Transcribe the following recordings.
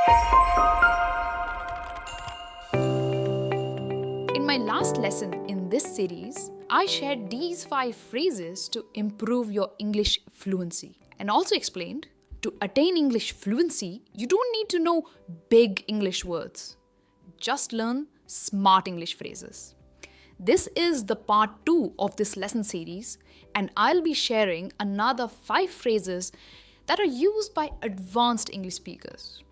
In my last lesson in this series, I shared these 5 phrases to improve your English fluency and also explained to attain English fluency, you don't need to know big English words. Just learn smart English phrases. This is the part 2 of this lesson series, and I'll be sharing another 5 phrases that are used by advanced English speakers.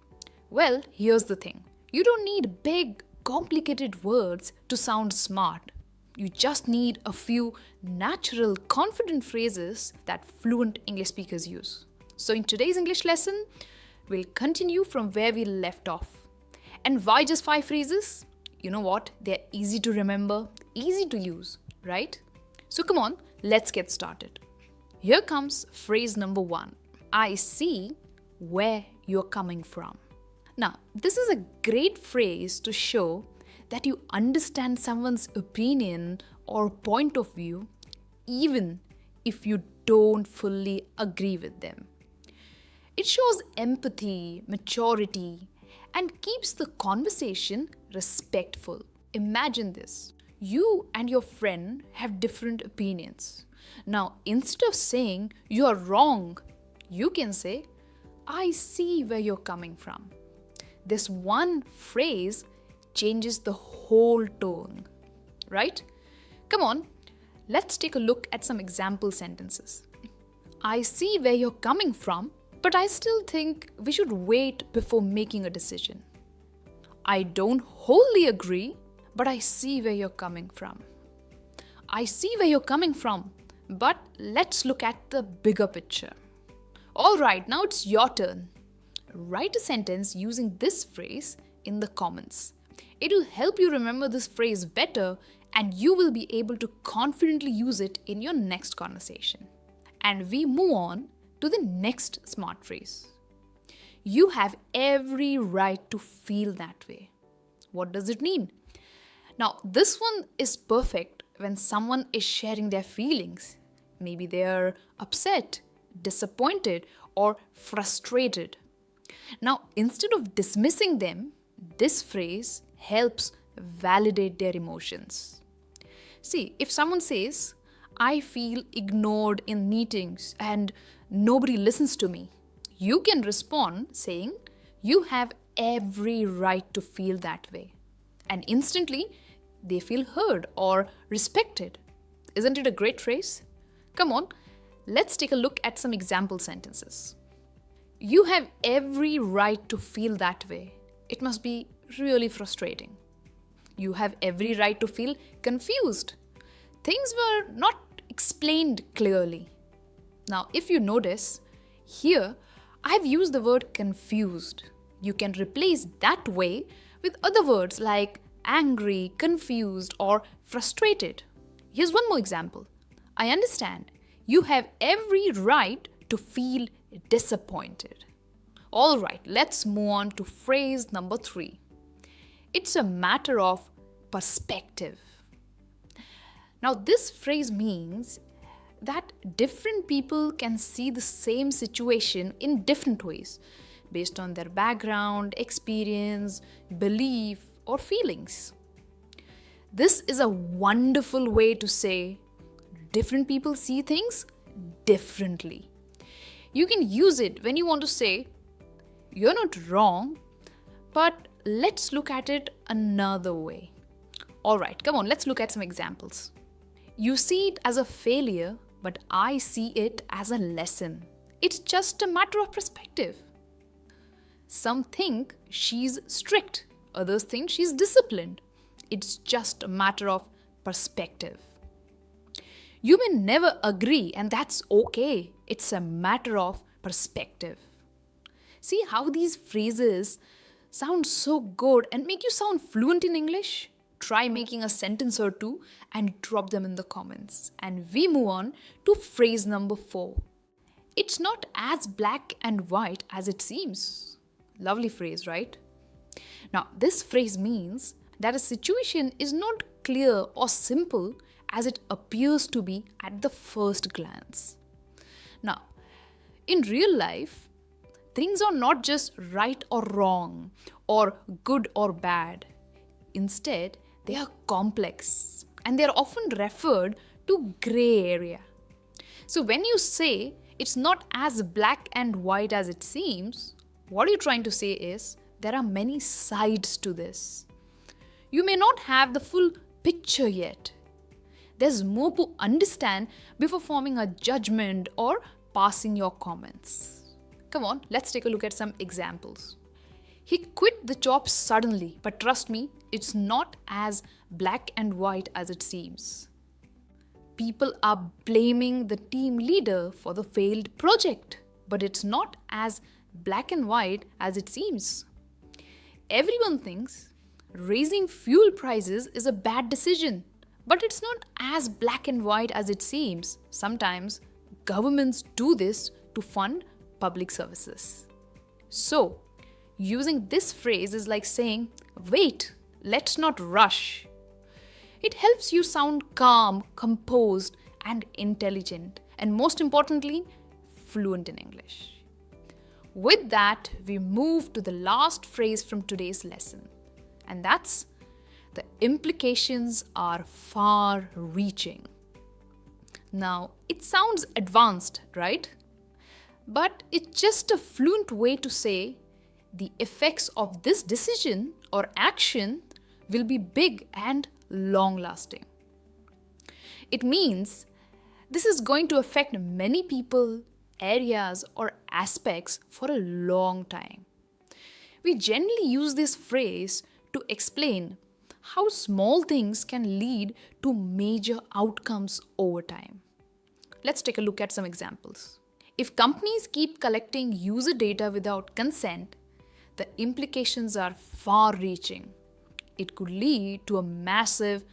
Well, here's the thing. You don't need big, complicated words to sound smart. You just need a few natural, confident phrases that fluent English speakers use. So in today's English lesson, we'll continue from where we left off. And why just 5 phrases? You know what? They're easy to remember, easy to use, right? So come on, let's get started. Here comes phrase number 1. I see where you're coming from. Now, this is a great phrase to show that you understand someone's opinion or point of view, even if you don't fully agree with them. It shows empathy, maturity, and keeps the conversation respectful. Imagine this. You and your friend have different opinions. Now, instead of saying you are wrong, you can say, I see where you're coming from. This one phrase changes the whole tone, right? Come on, let's take a look at some example sentences. I see where you're coming from, but I still think we should wait before making a decision. I don't wholly agree, but I see where you're coming from. I see where you're coming from, but let's look at the bigger picture. Alright, now it's your turn. Write a sentence using this phrase in the comments. It will help you remember this phrase better, and you will be able to confidently use it in your next conversation. And we move on to the next smart phrase. You have every right to feel that way. What does it mean? Now, this one is perfect when someone is sharing their feelings. Maybe they're upset, disappointed, or frustrated. Now, instead of dismissing them, this phrase helps validate their emotions. See, if someone says, I feel ignored in meetings and nobody listens to me, you can respond saying, you have every right to feel that way. And instantly, they feel heard or respected. Isn't it a great phrase? Come on, let's take a look at some example sentences. You have every right to feel that way. It must be really frustrating. You have every right to feel confused. Things were not explained clearly. Now, if you notice, here I've used the word confused. You can replace that way with other words like angry, confused, or frustrated. Here's one more example. I understand. You have every right to feel disappointed. Alright, let's move on to phrase number 3. It's a matter of perspective. Now, this phrase means that different people can see the same situation in different ways based on their background, experience, belief, or feelings. This is a wonderful way to say different people see things differently. You can use it when you want to say, you're not wrong, but let's look at it another way. Alright, come on, let's look at some examples. You see it as a failure, but I see it as a lesson. It's just a matter of perspective. Some think she's strict, others think she's disciplined. It's just a matter of perspective. You may never agree, and that's okay. It's a matter of perspective. See how these phrases sound so good and make you sound fluent in English? Try making a sentence or two and drop them in the comments. And we move on to phrase number 4. It's not as black and white as it seems. Lovely phrase, right? Now, this phrase means that a situation is not clear or simple as it appears to be at the first glance. Now, in real life, things are not just right or wrong, or good or bad. Instead, they are complex and they are often referred to gray area. So when you say it's not as black and white as it seems, what you're trying to say is there are many sides to this. You may not have the full picture yet. There's more to understand before forming a judgment or passing your comments. Come on, let's take a look at some examples. He quit the job suddenly, but trust me, it's not as black and white as it seems. People are blaming the team leader for the failed project, but it's not as black and white as it seems. Everyone thinks raising fuel prices is a bad decision, but it's not as black and white as it seems. Sometimes governments do this to fund public services. So, using this phrase is like saying, wait, let's not rush. It helps you sound calm, composed, and intelligent, and most importantly, fluent in English. With that, we move to the last phrase from today's lesson, and that's the implications are far reaching. Now, it sounds advanced, right? But it's just a fluent way to say the effects of this decision or action will be big and long-lasting. It means this is going to affect many people, areas, or aspects for a long time. We generally use this phrase to explain how small things can lead to major outcomes over time. Let's take a look at some examples. If companies keep collecting user data without consent, the implications are far-reaching. It could lead to a massive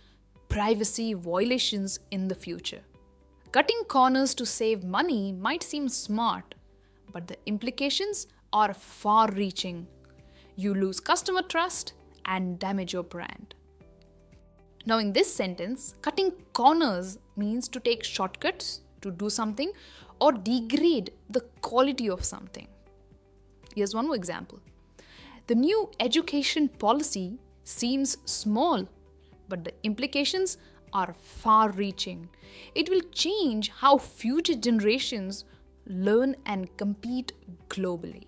privacy violations in the future. Cutting corners to save money might seem smart, but the implications are far-reaching. You lose customer trust and damage your brand. Now in this sentence, cutting corners means to take shortcuts to do something or degrade the quality of something. Here's one more example. The new education policy seems small, but the implications are far-reaching. It will change how future generations learn and compete globally.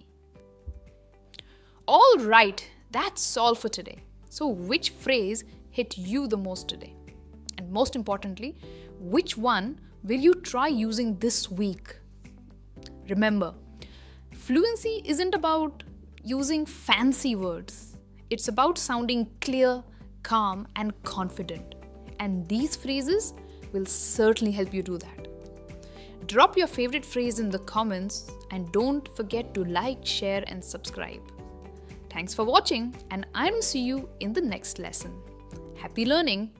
All right, that's all for today. So which phrase hit you the most today? And most importantly, which one will you try using this week? Remember, fluency isn't about using fancy words. It's about sounding clear, calm, and confident. And these phrases will certainly help you do that. Drop your favorite phrase in the comments and don't forget to like, share, and subscribe. Thanks for watching, and I'll see you in the next lesson. Happy learning!